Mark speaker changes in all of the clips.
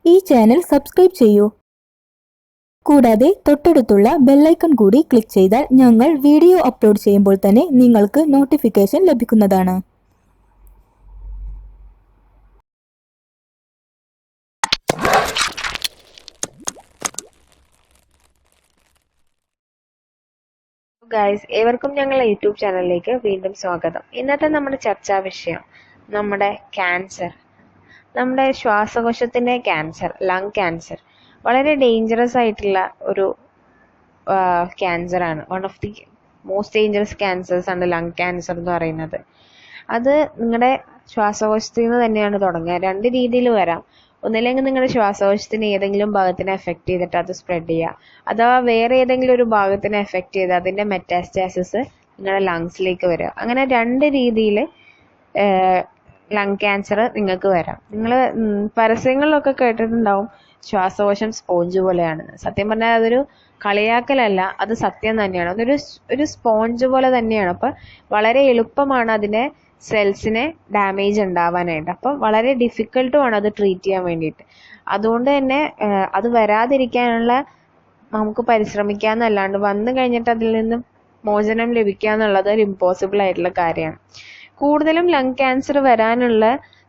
Speaker 1: ഈ channel subscribe ചെയ്യൂ. കൂടാതെ തൊട്ടടുത്തുള്ള ബെല്ലൈക്കൺ കൂടി ക്ലിക്ക് ചെയ്താൽ ഞങ്ങൾ വീഡിയോ അപ്ലോഡ് ചെയ്യുമ്പോൾ തന്നെ നിങ്ങൾക്ക് നോട്ടിഫിക്കേഷൻ ലഭിക്കുന്നതാണ്.
Speaker 2: ഗൈസ്, ഏവർക്കും ഞങ്ങളുടെ യൂട്യൂബ് ചാനലിലേക്ക് വീണ്ടും സ്വാഗതം. ഇന്നത്തെ നമ്മുടെ ചർച്ചാ വിഷയം നമ്മുടെ ക്യാൻസർ, നമ്മുടെ ശ്വാസകോശത്തിന്റെ ക്യാൻസർ, ലങ് ക്യാൻസർ. വളരെ ഡേഞ്ചറസ് ആയിട്ടുള്ള ഒരു ക്യാൻസർ ആണ്. One of the most dangerous cancers ആണ് ലങ് ക്യാൻസർ എന്ന് പറയുന്നത്. അത് നിങ്ങളുടെ ശ്വാസകോശത്തിൽ നിന്ന് തന്നെയാണ് തുടങ്ങുക. രണ്ട് രീതിയിൽ വരാം. ഒന്നില്ലെങ്കിൽ നിങ്ങളുടെ ശ്വാസകോശത്തിന് ഏതെങ്കിലും ഭാഗത്തിനെ എഫക്ട് ചെയ്തിട്ട് അത് സ്പ്രെഡ് ചെയ്യുക, അഥവാ വേറെ ഏതെങ്കിലും ഒരു ഭാഗത്തിനെ എഫക്ട് ചെയ്ത് അതിന്റെ മെറ്റാസ്റ്റാസിസ് നിങ്ങളുടെ ലങ്സിലേക്ക് വരിക. അങ്ങനെ രണ്ട് രീതിയിൽ ലങ് ക്യാൻസർ നിങ്ങൾക്ക് വരാം. നിങ്ങൾ പരസ്യങ്ങളിലൊക്കെ കേട്ടിട്ടുണ്ടാവും ശ്വാസകോശം സ്പോഞ്ച് പോലെയാണ്. സത്യം പറഞ്ഞാൽ അതൊരു കളിയാക്കലല്ല, അത് സത്യം തന്നെയാണ്. അതൊരു സ്പോഞ്ച് പോലെ തന്നെയാണ്. അപ്പൊ വളരെ എളുപ്പമാണ് അതിനെ സെൽസിനെ ഡാമേജ് ഉണ്ടാവാനായിട്ട്. അപ്പം വളരെ ഡിഫിക്കൽട്ടുമാണ് അത് ട്രീറ്റ് ചെയ്യാൻ വേണ്ടിയിട്ട്. അതുകൊണ്ട് തന്നെ അത് വരാതിരിക്കാനുള്ള നമുക്ക് പരിശ്രമിക്കാന്നല്ലാണ്ട് വന്നു കഴിഞ്ഞിട്ട് അതിൽ നിന്ന് മോചനം ലഭിക്കുക എന്നുള്ളത് ഒരു ഇമ്പോസിബിൾ ആയിട്ടുള്ള കാര്യമാണ്. കൂടുതലും ലങ് ക്യാൻസർ വരാനുള്ള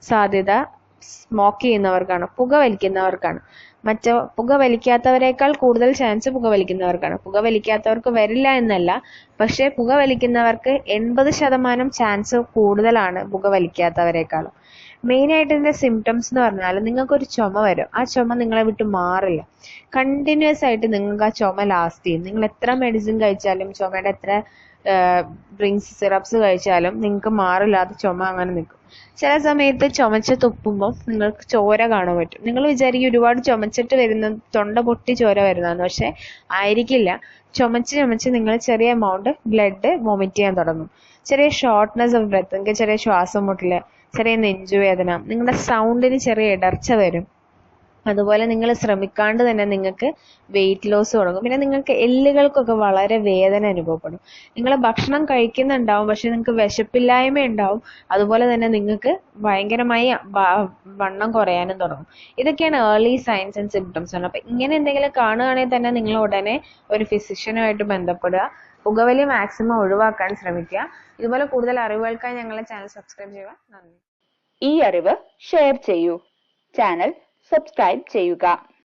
Speaker 2: സാധ്യത സ്മോക്ക് ചെയ്യുന്നവർക്കാണ്, പുക വലിക്കുന്നവർക്കാണ്. പുക വലിക്കാത്തവരെക്കാൾ കൂടുതൽ ചാൻസ് പുക വലിക്കുന്നവർക്കാണ്. പുക വലിക്കാത്തവർക്ക് വരില്ല എന്നല്ല, പക്ഷെ പുക വലിക്കുന്നവർക്ക് 80% ചാൻസ് കൂടുതലാണ് പുക വലിക്കാത്തവരെക്കാളും. മെയിനായിട്ട് ഇതിന്റെ സിംറ്റംസ് എന്ന് പറഞ്ഞാൽ നിങ്ങൾക്കൊരു ചുമ വരും. ആ ചുമ നിങ്ങളെ വിട്ട് മാറില്ല. കണ്ടിന്യൂസ് ആയിട്ട് നിങ്ങൾക്ക് ആ ചുമ ലാസ്റ്റ് ചെയ്യും. നിങ്ങൾ എത്ര മെഡിസിൻ കഴിച്ചാലും, ചുമയുടെ എത്ര ഡ്രിങ്ക്സ്, സിറപ്സ് കഴിച്ചാലും നിങ്ങൾക്ക് മാറില്ലാതെ ചുമ അങ്ങനെ നിൽക്കും. ചില സമയത്ത് ചുമച്ച് തുപ്പുമ്പോൾ നിങ്ങൾക്ക് ചോര കാണാൻ പറ്റും. നിങ്ങൾ വിചാരിക്കും ഒരുപാട് ചുമച്ചിട്ട് വരുന്ന, തൊണ്ട പൊട്ടി ചോര വരുന്നതെന്ന്. പക്ഷെ ആയിരിക്കില്ല. ചുമച്ച് നിങ്ങൾ ചെറിയ എമൗണ്ട് ബ്ലഡ് വൊമിറ്റ് ചെയ്യാൻ തുടങ്ങും. ചെറിയ ഷോർട്ട്നെസ് ഓഫ് ബ്രെത്ത്, നിങ്ങൾക്ക് ചെറിയ ശ്വാസം മുട്ടല്, ചെറിയ നെഞ്ചുവേദന, നിങ്ങളുടെ സൗണ്ടിന് ചെറിയ ഇടർച്ച വരും. അതുപോലെ നിങ്ങൾ ശ്രമിക്കാണ്ട് തന്നെ നിങ്ങൾക്ക് വെയിറ്റ് ലോസ് തുടങ്ങും. പിന്നെ നിങ്ങൾക്ക് എല്ലുകൾക്കൊക്കെ വളരെ വേദന അനുഭവപ്പെടും. നിങ്ങൾ ഭക്ഷണം കഴിക്കുന്നുണ്ടാവും, പക്ഷെ നിങ്ങൾക്ക് വിശപ്പില്ലായ്മ ഉണ്ടാവും. അതുപോലെ തന്നെ നിങ്ങൾക്ക് ഭയങ്കരമായി വണ്ണം കുറയാനും തുടങ്ങും. ഇതൊക്കെയാണ് ഏർലി സൈൻസ് ആൻഡ് സിംറ്റംസ്. അപ്പൊ ഇങ്ങനെ എന്തെങ്കിലും കാണുകയാണെങ്കിൽ തന്നെ നിങ്ങൾ ഉടനെ ഒരു ഫിസിഷ്യനുമായിട്ട് ബന്ധപ്പെടുക. പുകവലി മാക്സിമം ഒഴിവാക്കാൻ ശ്രമിക്കുക. ഇതുപോലെ കൂടുതൽ അറിവുകൾക്കായി ഞങ്ങളെ ചാനൽ സബ്സ്ക്രൈബ് ചെയ്യുക. നന്ദി.
Speaker 3: ഈ അറിവ് ഷെയർ ചെയ്യൂ. ചാനൽ സബ്സ്ക്രൈബ് ചെയ്യുക.